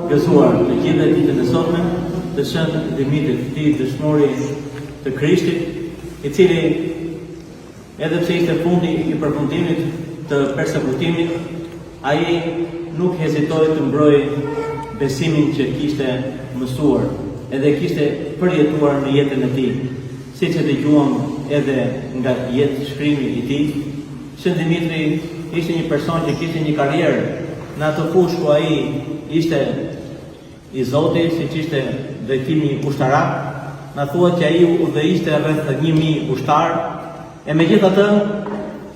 gëzuar të gjithë ditën e sotme të Shënt Dimitit, këtij dëshmori të Krishtit, i cili edhe pse ishte fundi i përfundimit të persekutimit, ai nuk hezitoi të mbrojë besimin që kishte mësuar, edhe kishte përjetuar në jetën e tij. Siç e dëgjuam edhe nga jetë shkrimi i tij, Shënt Dimitri ishte një person që kishte një karrierë në atë fushë ku ai ishte i Zotit, siç ishte drejtimi ushtarak. Na thuhet që ai udhëhiqte rreth 1000 ushtar, e megjithatë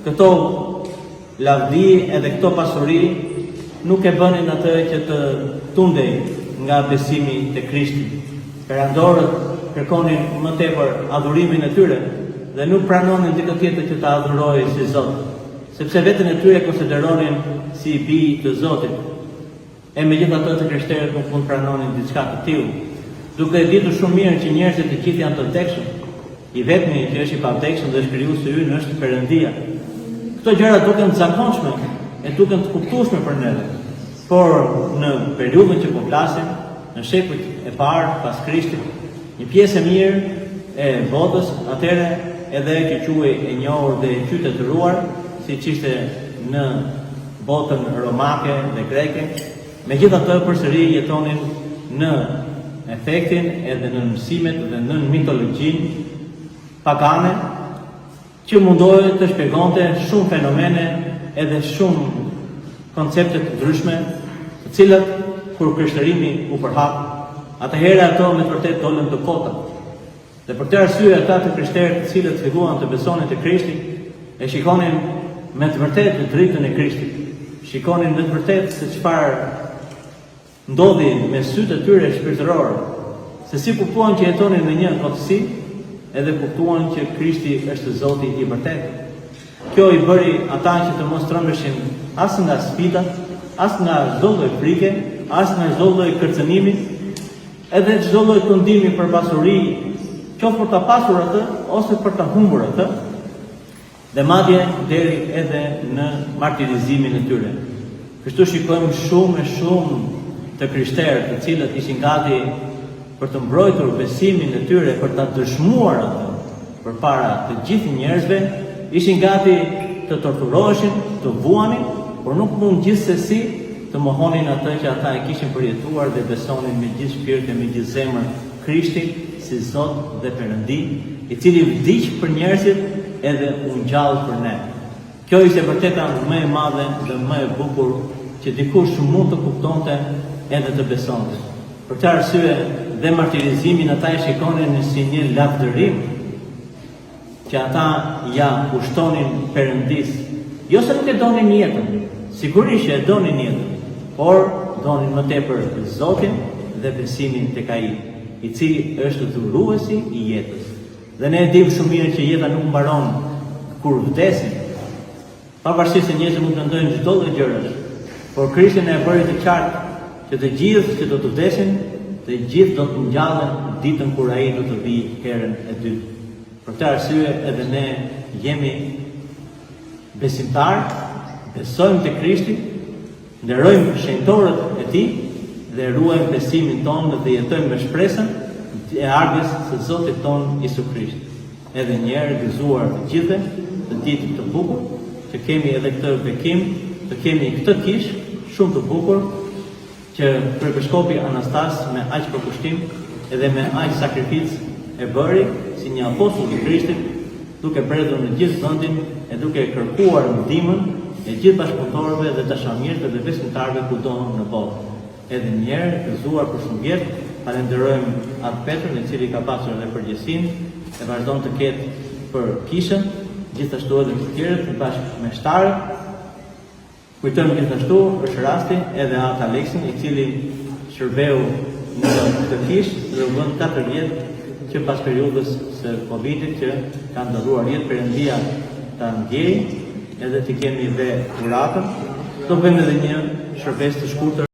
këto lavdi edhe këto pasuri nuk e bënin atë që të tundej nga besimi te Krishti. Perandorët kërkonin më tepër adhurimin e tyre dhe nuk pranonin dikë tjetër që ta adhurojë si Zot, sepse veten e tyre konsideronin si bij të Zotit. E megjithatë të krishterët nuk mund pranonin diçka të tillë, duke ditur shumë mirë që njerëzit të gjithë janë të vdekshëm. I vetmi që është i pavdekshëm dhe është krijuesi ynë është Perëndia. Këto gjëra duken të zakonshme e duken të kuptueshme për ne, por në periudhën që po flasim, në shekujt e parë pas Krishtit, një pjesë e mirë e botës atëre edhe që quhej e njohur dhe e qytetëruar, siç ishte në botën romake dhe greke, megjithatë përsëri jetonin në efektin edhe në mësimet dhe në mitologjinë pagane, që mundohej të shpjegonte shumë fenomene edhe shumë koncepte të ndryshme, të cilat kur krishterimi u përhap, atëherë ato me të vërtetë dolën të kota. Dhe për këtë arsye ata të krishterët të cilët filluan të besonin te Krishti, e shikonin me të vërtetë të drejtën e Krishtit. Shikonin me të vërtetë se çfarë ndodhi me sytë e tyre shpirtëror, se si kuptuan që jetonin në një kotësi, edhe kuptuan që Krishti është Zoti i vërtetë. Kjo i bëri ata që të mos trembeshin as nga sfida, as nga çdo lloj frike, as nga çdo lloj kërcënimi, edhe çdo lloj kundimi për pasuri, qoftë për ta pasur atë ose për ta humbur atë, dhe madje deri edhe në martirizimin e tyre. Kështu shikojmë shumë të krishterë të cilët ishin gati për të mbrojtur besimin e tyre, për ta dëshmuar atë përpara të gjithë njerëzve, ishin gati të torturoheshin, të vuanin, por nuk mund gjithsesi të mohonin atë që ata e kishin përjetuar dhe besonin me gjithë shpirt e me gjithë zemër Krishtin si Zot dhe Perëndi, i cili vdiq për njerëzit edhe u ngjall për ne. Kjo ishte vërteta më e madhe dhe më e bukur që dikush mund të kuptonte edhe të besonte. Për këtë arsye dhe martirizimin ata e shikonin si një lavdërim që ata ja kushtonin Perëndis. Jo se nuk e donin jetën, sigurisht që e donin jetën, por donin më tepër Zotin dhe besimin tek ai, i cili është dhuruesi i jetës. Dhe ne e dimë shumë mirë që jeta nuk mbaron kur vdesim. Pavarësisht se njerëzit mund të mendojnë çdo lloj gjërash, por Krishti na e bëri të qartë që të gjithë që do të vdesin, të gjithë do të ngjallen ditën kur ai do të vijë herën e dytë. Për këtë arsye edhe ne jemi besimtar, besojmë te Krishti, nderojmë shenjtorët e tij dhe ruajmë besimin tonë dhe jetojmë me shpresën e ardhjes së Zotit ton Jesu Krisht. Edhe një herë gëzuar të gjithë të ditë të bukur, që kemi edhe këtë bekim, të kemi këtë kish shumë të bukur, që Kryepiskopi Anastas me aq përkushtim edhe me aq sakrificë e bëri si një apostull i Krishtit, duke bredhur në gjithë vendin e duke kërkuar ndihmën e gjithë bashkëpunëtorëve dhe dashamirëve dhe besimtarëve kudo në botë. Edhe një herë gëzuar për shumë vjet, falenderojmë atë Petrën, i cili ka pasur edhe përgjegjësinë e vazhdon të ketë për kishën, gjithashtu edhe të tjerët bashkë me shtarët. Kujtojmë gjithashtu është rasti edhe atë Aleksin, i cili shërbeu në këtë kishë dhe u bën 4 vjet që pas periudhës së Covidit që ka ndërruar jetë, Perëndia ta ndjej edhe të kemi dhe uratën. Do bëjmë edhe një shërbes të shkurtër